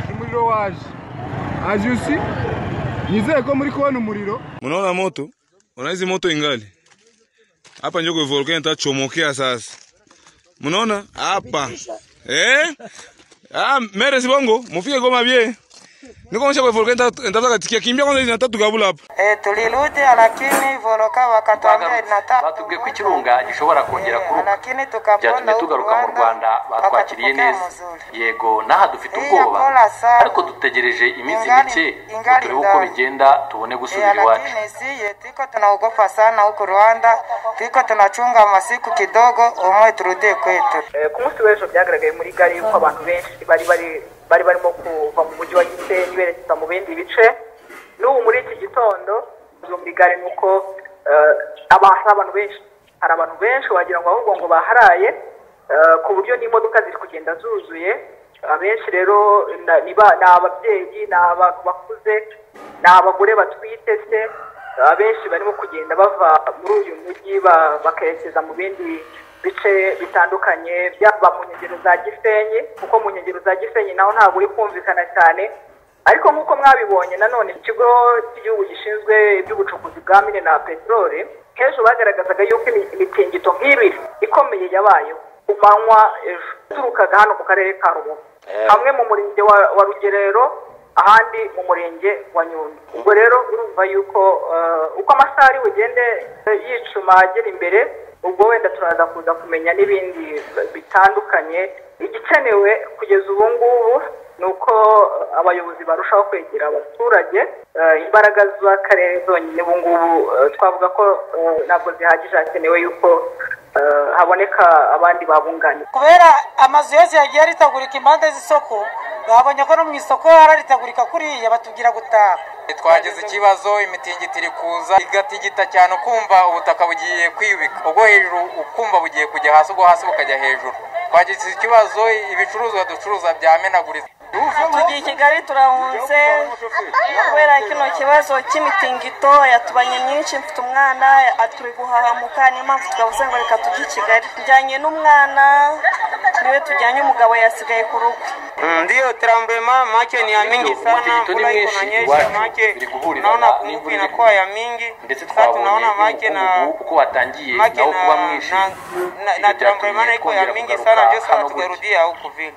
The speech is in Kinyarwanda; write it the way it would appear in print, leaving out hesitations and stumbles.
Umuriro waje. As you see, nizeye ko muri kubona umuriro. Munaona moto? Unaona hizi moto ingali. Hapa ndio kwa volcano itachomokea sasa. Munaona? Hapa. Mere Sibongo, mufike Goma bie. Niko onyesha kwa volcano nitatoka katikia kimbia kwanza hizi natatu kabula hapa. Tulirudi lakini volcano wakatuambia inataka. Batubwiye ko ikirunga gishobora kongera kuruka. Lakini tukabona tugaruka mu Rwanda batwakiriye neza. Yego naha dufite ubwoba. Ariko dutegereje iminsi mike turebe uko bigenda tubone gusubira iwacu. Lakini si tiko tunaogopa sana huko Rwanda. Tiko tunachunga masiku kidogo umwe turudie kwetu. Ku munsi w'ejo byagaragaye muri gari yuko abantu benshi bari barimo kuva mu mujyi wa Gisenyi berekeza mu bindi bice. N'ubu muri iki gitondo muri gari nuko abantu benshi hari abantu benshi wagira ngo ahubwo ngo baharaye ku buryo n'imodoka ziri kugenda zuzuye. Abenshi rero ni ababyeyi n'abakuze n'abagore batwite se abenshi barimo kugenda bava muri uyu mujyi bakerekeza mu bindi bice bitandukanye byaba mu nkengero za Gisenyi kuko mu nkengero za Gisenyi naho ntabwo uri kumvikana cyane. Ariko nk'uko mwabibonye nanone ikigo cy'igihugu gishinzwe iby'ubucukuzi bwa mine na peteroli hejuru bagaragazaga yuko imitingito nk'ibiri ikomeye yabayeho ku manywa ejo turukaga hano mu karere ka Rubavu hamwe mu murenge wa Rugerero ahandi mu murenge wa Nyundo. Ubwo rero urumva yuko uko amasaha ari bugende yicuma agera imbere ubwo wenda turaza kuza kumenya n'ibindi bitandukanye. Igikenewe kugeza ubu ngubu nuko abayobozi barushaho kwegera abaturage. Imbaraga z'akarere zonyine ubu ngubu twavuga ko ntabwo zihagije, hakenewe yuko haboneka abandi babunganya. Kubera amazu yose yagiye aritagurika impande z'isoko babonye ko no mu isoko hararitagurika kuriya batubwira gutaha. Twagize ikibazo imitingito iri kuza igatigita cyane ukumva ubutaka bugiye kwiyubika ubwo hejuru ukumva bugiye kujya hasi ubwo hasi bukajya hejuru. Twagize ikibazo ibicuruzwa ducuruza byamenaguritse. Tugiye Kigali turahunze kubera kino kibazo cy'imitingito yatubanye myinshi. Mfite umwana aturi guhahamuka niyo mpamvu twavuze ngo reka tujye Kigali. Njyanye n'umwana niwe tujyanye, umugabo yasigaye ku rugo. Ndio tremblement make ni ya mingi sana, mvula inanyesha make, naona kumbuka inakuwa ya mingi. Sasa tunaona make na uko watangiye na kuba mwishi na tremblement iko ya mingi sana, ndio sasa tukarudia huko vile.